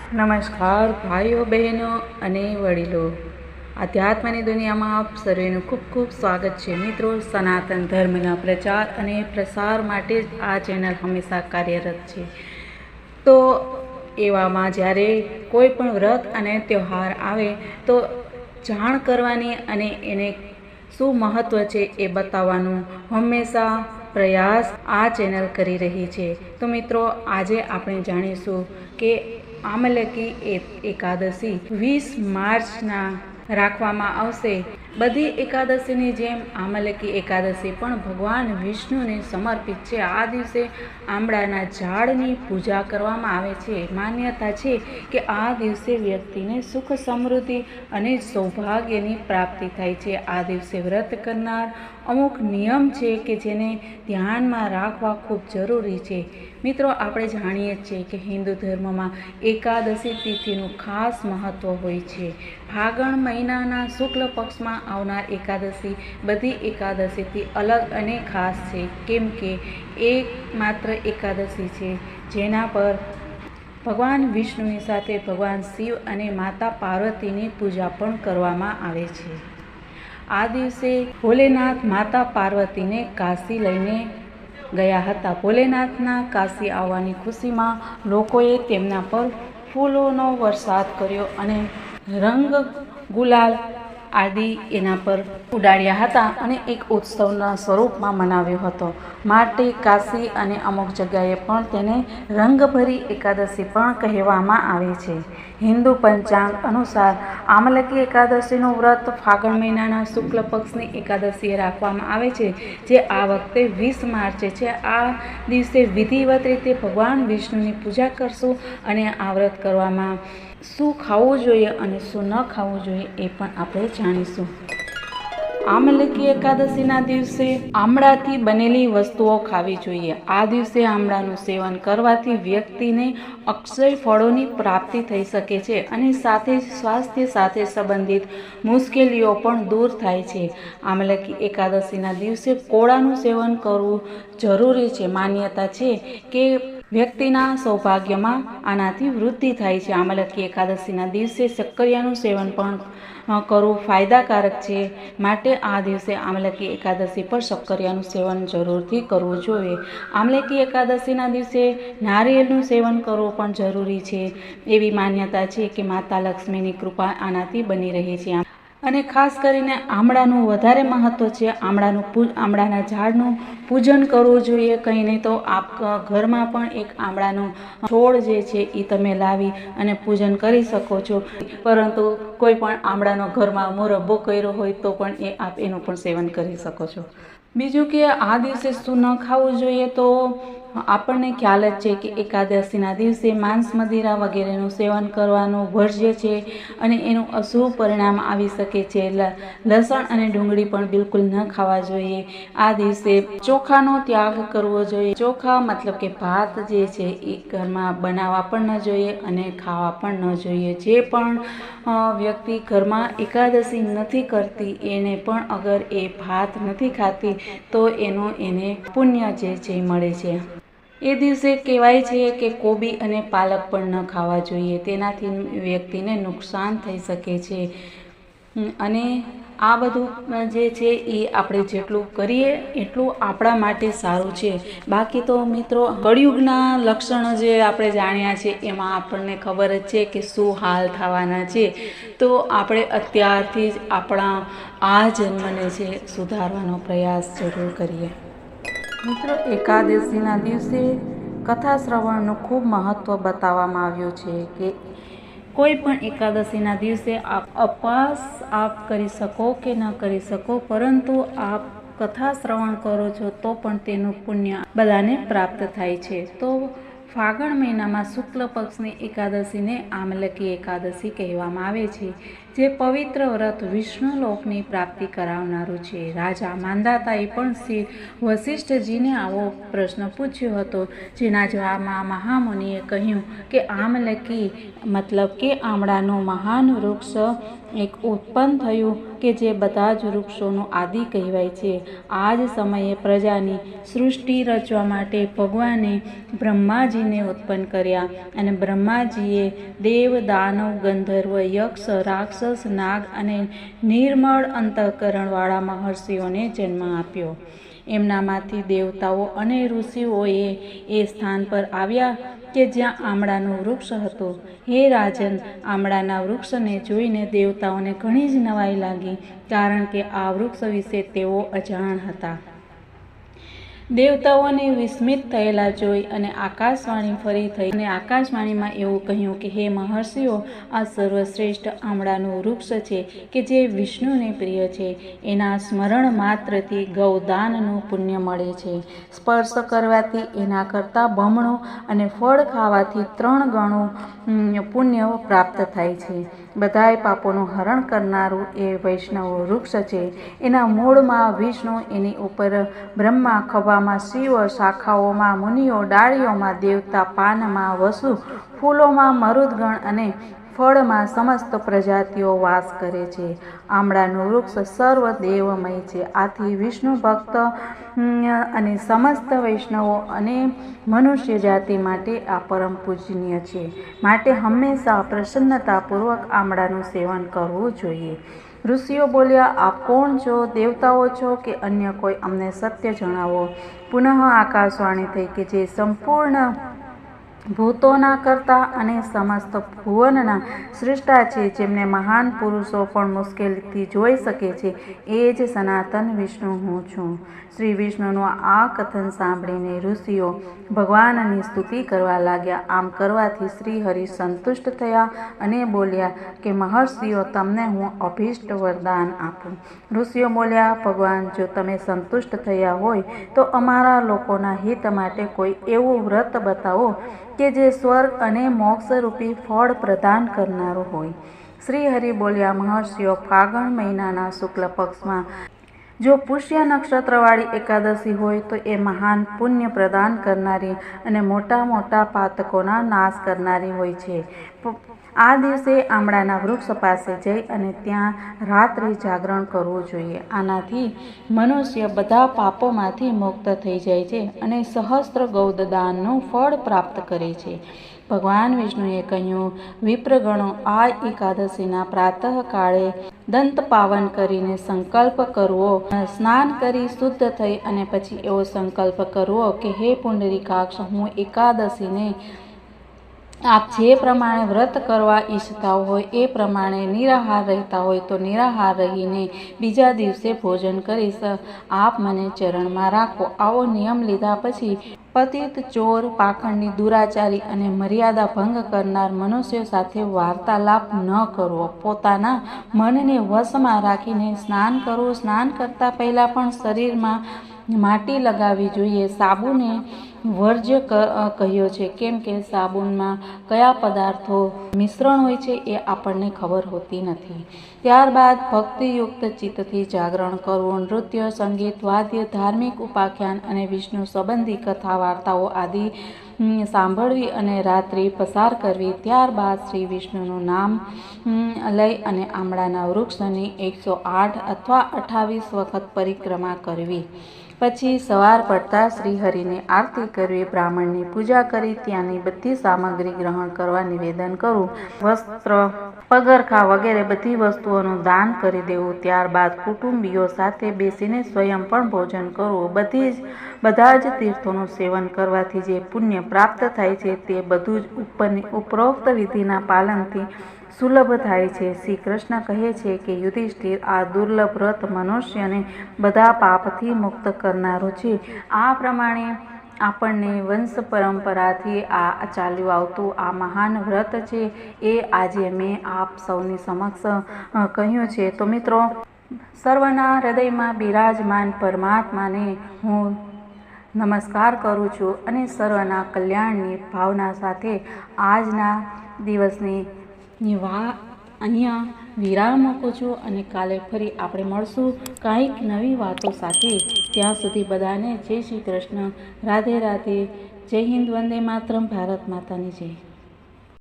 નમસ્કાર ભાઈઓ બહેનો અને વડીલો, આધ્યાત્મની દુનિયામાં આપ સર્વેનું ખૂબ ખૂબ સ્વાગત છે. મિત્રો, સનાતન ધર્મના પ્રચાર અને પ્રસાર માટે જ આ ચેનલ હંમેશા કાર્યરત છે. તો એવામાં જ્યારે કોઈ પણ વ્રત અને તહેવાર આવે તો જાણ કરવાની અને એને શું મહત્ત્વ છે એ બતાવવાનું હંમેશા પ્રયાસ આ ચેનલ કરી રહી છે. તો મિત્રો, આજે આપણે જાણીશું કે આમલકી એકાદશી 20 માર્ચના રાખવામાં આવશે. બધી એકાદશીની જેમ આમલકી એકાદશી પણ ભગવાન વિષ્ણુને સમર્પિત છે. આ દિવસે આંબળાના ઝાડની પૂજા કરવામાં આવે છે. માન્યતા છે કે આ દિવસે વ્યક્તિને સુખ, સમૃદ્ધિ અને સૌભાગ્યની પ્રાપ્તિ થાય છે. આ દિવસે વ્રત કરનાર અમુક નિયમ છે કે જેને ધ્યાનમાં રાખવા ખૂબ જરૂરી છે. મિત્રો, આપણે જાણીએ છીએ કે હિન્દુ ધર્મમાં એકાદશી તિથિનું ખાસ મહત્ત્વ હોય છે. ફાગણ મહિનાના શુક્લ પક્ષમાં આવનાર એકાદશી બધી એકાદશીથી અલગ અને ખાસ છે, કેમ કે એક માત્ર એકાદશી છે જેના પર ભગવાન વિષ્ણુની સાથે ભગવાન શિવ અને માતા પાર્વતીની પૂજા પણ કરવામાં આવે છે. આ દિવસે ભોલેનાથ માતા પાર્વતીને કાશી લઈને ગયા હતા. ભોલેનાથના કાશી આવવાની ખુશીમાં લોકોએ તેમના પર ફૂલોનો વરસાદ કર્યો અને રંગ, ગુલાલ આદિ એના પર ઉડાડ્યા હતા અને એક ઉત્સવના સ્વરૂપમાં મનાવ્યો હતો. માટે કાશી અને અમુક જગ્યાએ પણ તેને રંગભરી એકાદશી પણ કહેવામાં આવે છે. હિન્દુ પંચાંગ અનુસાર આમલકી એકાદશીનું વ્રત ફાગણ મહિનાના શુક્લ પક્ષની એકાદશીએ રાખવામાં આવે છે, જે આ વખતે 20 માર્ચે છે. આ દિવસે વિધિવત રીતે ભગવાન વિષ્ણુની પૂજા કરશું અને આ વ્રત કરવામાં શું ખાવું જોઈએ અને શું ન ખાવું જોઈએ એ પણ આપણે જાણીશું. આમલકી એકાદશીના દિવસે આમળાથી બનેલી વસ્તુઓ ખાવી જોઈએ. આ દિવસે આમળાનું સેવન કરવાથી વ્યક્તિને અક્ષય ફળોની પ્રાપ્તિ થઈ શકે છે અને સાથે જ સ્વાસ્થ્ય સાથે સંબંધિત મુશ્કેલીઓ પણ દૂર થાય છે. આમલકી એકાદશીના દિવસે કોળાનું સેવન કરવું જરૂરી છે. માન્યતા છે કે વ્યક્તિના સૌભાગ્યમાં આનાથી વૃદ્ધિ થાય છે. આમલકી એકાદશીના દિવસે શક્કરિયાનું સેવન પણ કરવું ફાયદાકારક છે. માટે આ દિવસે આમલકી એકાદશી પર શક્કરિયાનું સેવન જરૂરથી કરવું જોઈએ. આમલકી એકાદશીના દિવસે નારિયેળનું સેવન કરવું પણ જરૂરી છે. એવી માન્યતા છે કે માતા લક્ષ્મીની કૃપા આનાથી બની રહે છે. અને ખાસ કરીને આમળાનું વધારે મહત્ત્વ છે. આમળાના ઝાડનું પૂજન કરવું જોઈએ. કંઈ નહીં તો આપ ઘરમાં પણ એક આમળાનો છોડ જે છે એ તમે લાવી અને પૂજન કરી શકો છો. પરંતુ કોઈ પણ આમળાનો ઘરમાં મુરબ્બો કર્યો હોય તો પણ આપ એનું પણ સેવન કરી શકો છો. બીજું કે આ દિવસે શું ન ખાવું જોઈએ, તો આપણને ખ્યાલ જ છે કે એકાદશીના દિવસે માંસ, મદિરા વગેરેનું સેવન કરવાનું વર્જ્ય છે અને એનું અશુભ પરિણામ આવી શકે છે. લસણ અને ડુંગળી પણ બિલકુલ ન ખાવા જોઈએ. આ દિવસે ચોખાનો ત્યાગ કરવો જોઈએ. ચોખા મતલબ કે ભાત જે છે એ ઘરમાં બનાવવા પણ ન જોઈએ અને ખાવા પણ ન જોઈએ. જે પણ વ્યક્તિ ઘરમાં એકાદશી નથી કરતી એને પણ અગર એ ભાત નથી ખાતી તો એને પુણ્ય જે છે મળે છે. એ દિવસે કહેવાય છે કે કોબી અને પાલક પણ ન ખાવા જોઈએ. તેનાથી વ્યક્તિને નુકસાન થઈ શકે છે. અને આ બધું જે છે એ આપણે જેટલું કરીએ એટલું આપણા માટે સારું છે. બાકી તો મિત્રો, કળિયુગના લક્ષણો જે આપણે જાણ્યા છે એમાં આપણને ખબર જ છે કે શું હાલ થવાના છે. તો આપણે અત્યારથી જ આપણા આ જન્મને છે સુધારવાનો પ્રયાસ જરૂર કરીએ. મિત્રો, એકાદશીના દિવસે કથા શ્રવણનું ખૂબ મહત્ત્વ બતાવવામાં આવ્યું છે કે કોઈ પણ એકાદશીના દિવસે આપ ઉપવાસ કરી શકો કે ન કરી શકો, પરંતુ આપ કથા શ્રવણ કરો છો તો પણ તેનું પુણ્ય બધાને પ્રાપ્ત થાય છે. તો ફાગણ મહિનામાં શુક્લ પક્ષની એકાદશીને આમલકી એકાદશી કહેવામાં આવે છે, જે પવિત્ર વ્રત વિષ્ણુ લોકની પ્રાપ્તિ કરાવનારું છે. રાજા માંધાતાએ પણ શ્રી વશિષ્ઠજીને આવો પ્રશ્ન પૂછ્યો હતો, જેના જવાબમાં મહામુનિએ કહ્યું કે આમલકી મતલબ કે આમળાનું મહાન વૃક્ષ એક ઉત્પન્ન થયું કે જે બધા જ વૃક્ષોનું આદિ કહેવાય છે. આ જ સમયે પ્રજાની સૃષ્ટિ રચવા માટે ભગવાને બ્રહ્માજી બ્રહ્માજીને ઉત્પન્ન કર્યા અને બ્રહ્માજીએ દેવ, દાનવ, ગંધર્વ, યક્ષ, રાક્ષસ, નાગ અને નિર્મળ અંતઃકરણવાળા મહર્ષિઓને જન્મ આપ્યો. એમનામાંથી દેવતાઓ અને ઋષિઓએ એ સ્થાન પર આવ્યા કે જ્યાં આમળાનું વૃક્ષ હતું. હે રાજન, આમળાના વૃક્ષને જોઈને દેવતાઓને ઘણી જ નવાઈ લાગી, કારણ કે આ વૃક્ષ વિશે તેઓ અજાણ હતા. દેવતાઓને વિસ્મિત થયેલા જોઈ અને આકાશવાણી ફરી થઈ અને આકાશવાણીમાં એવું કહ્યું કે હે મહર્ષિઓ, આ સર્વશ્રેષ્ઠ આમળાનું વૃક્ષ છે કે જે વિષ્ણુને પ્રિય છે. એના સ્મરણ માત્રથી ગૌદાનનું પુણ્ય મળે છે. સ્પર્શ કરવાથી એના કરતાં બમણું અને ફળ ખાવાથી 3 ગણું પુણ્ય પ્રાપ્ત થાય છે. બધાય પાપોનું હરણ કરનારું એ વૈષ્ણવ વૃક્ષ છે. એના મૂળમાં વિષ્ણુ, એની ઉપર બ્રહ્મા, ખભામાં શિવ, શાખાઓમાં મુનિઓ, ડાળીઓમાં દેવતા, પાનમાં વસુ, ફૂલોમાં મરુદગણ અને ફળમાં સમસ્ત પ્રજાતિઓ વાસ કરે છે. આમળાનું વૃક્ષ સર્વ દેવમય છે. આથી વિષ્ણુ ભક્ત અને સમસ્ત વૈષ્ણવો અને મનુષ્ય જાતિ માટે આ પરમ પૂજનીય છે. માટે હંમેશા પ્રસન્નતાપૂર્વક આમળાનું સેવન કરવું જોઈએ. ઋષિઓ બોલ્યા, આપ કોણ છો? દેવતાઓ છો કે અન્ય કોઈ? અમને સત્ય જણાવો. પુનઃ આકાશવાણી થઈ કે જે સંપૂર્ણ ભૂતોના કર્તા અને સમસ્ત ભુવનના સૃષ્ટા છે, જેમને મહાન પુરુષો પણ મુશ્કેલીથી જોઈ શકે છે, એ જ સનાતન વિષ્ણુ હું છું. શ્રી વિષ્ણુનું આ કથન સાંભળીને ઋષિઓ ભગવાનની સ્તુતિ કરવા લાગ્યા. આમ કરવાથી શ્રી હરિ સંતુષ્ટ થયા અને બોલ્યા કે મહર્ષિઓ, તમને હું અભીષ્ટ વરદાન આપું. ઋષિઓ બોલ્યા, ભગવાન, જો તમે સંતુષ્ટ થયા હોય તો અમારા લોકોના હિત માટે કોઈ એવું વ્રત બતાવો કે જે સ્વર્ગ અને મોક્ષરૂપી ફળ પ્રદાન કરનારું હોય. શ્રી હરિ બોલ્યા, મહર્ષિઓ, ફાગણ મહિનાના શુક્લ પક્ષમાં જો પુષ્ય નક્ષત્રવાળી એકાદશી હોય તો એ મહાન પુણ્ય પ્રદાન કરનારી અને મોટા મોટા પાતકોના નાશ કરનારી હોય છે. આ દિવસે આમળાના વૃક્ષ પાસે જઈ અને ત્યાં રાત્રિ જાગરણ કરવું જોઈએ. આનાથી મનુષ્ય બધા પાપોમાંથી મુક્ત થઈ જાય છે અને સહસ્ત્ર ગૌદાનનું ફળ પ્રાપ્ત કરે છે. ભગવાન વિષ્ણુએ કહ્યું, વિપ્રગણો, આ એકાદશીના પ્રાતઃકાળે દંત પાવન કરીને સંકલ્પ કરવો, સ્નાન કરી શુદ્ધ થઈ અને પછી એવો સંકલ્પ કરવો કે હે પુંડરીકાક્ષ, હું એકાદશીને આપ જે પ્રમાણે વ્રત કરવા ઈચ્છતા હોય એ પ્રમાણે નિરાહાર રહેતા હોય તો નિરાહાર રહીને બીજા દિવસે ભોજન કરીશ. આપ મને ચરણમાં રાખો. આવો નિયમ લીધા પછી પતિત, ચોર, પાખંડી, દુરાચારી અને મર્યાદા ભંગ કરનાર મનુષ્યો સાથે વાર્તાલાપ ન કરવો. પોતાના મનને વશમાં રાખીને સ્નાન કરવું. સ્નાન કરતાં પહેલાં પણ શરીરમાં માટી લગાવવી જોઈએ. સાબુને વર્જ્ય કહ્યો છે, કેમ કે સાબુનમાં કયા પદાર્થો મિશ્રણ હોય છે એ આપણને ખબર હોતી નથી. ત્યારબાદ ભક્તિયુક્ત ચિત્તથી જાગરણ કરવું. નૃત્ય, સંગીત, વાદ્ય, ધાર્મિક ઉપાખ્યાન અને વિષ્ણુ સંબંધી કથા વાર્તાઓ આદિ સાંભળવી અને રાત્રિ પસાર કરવી. ત્યારબાદ શ્રી વિષ્ણુનું નામ લઈ અને આમળાના વૃક્ષની 108 અથવા 28 વખત પરિક્રમા કરવી. પછી સવાર પડતા શ્રી હરિને આરતી કરવી, બ્રાહ્મણની પૂજા કરી ત્યાંની બધી સામગ્રી ગ્રહણ કરવા નિવેદન કરવું, વસ્ત્ર, પગરખા વગેરે બધી વસ્તુઓનું દાન કરી દેવું. ત્યારબાદ કુટુંબીઓ સાથે બેસીને સ્વયં પણ ભોજન કરવું. બધા જ તીર્થોનું સેવન કરવાથી જે પુણ્ય પ્રાપ્ત થાય છે તે બધું જ ઉપરોક્ત વિધિના પાલનથી સુલભ થાય છે. શ્રી કૃષ્ણ કહે છે કે યુધિષ્ઠિર, આ દુર્લભ વ્રત મનુષ્યને બધા પાપથી મુક્ત કરનારું છે. આ પ્રમાણે આપણને વંશ પરંપરાથી આ ચાલ્યું આવતું આ મહાન વ્રત છે એ આજે મેં આપ સૌની સમક્ષ કહ્યું છે. તો મિત્રો, સર્વના હૃદયમાં બિરાજમાન પરમાત્માને હું નમસ્કાર કરું છું અને સર્વના કલ્યાણની ભાવના સાથે આજના દિવસની અહીંયા વિરામ મૂકું છું અને કાલે ફરી આપણે મળશું કાંઈક નવી વાતો સાથે. ત્યાં સુધી બધાને જય શ્રી કૃષ્ણ, રાધે રાધે, જય હિન્દ, વંદે માતરમ, ભારત માતાની જય.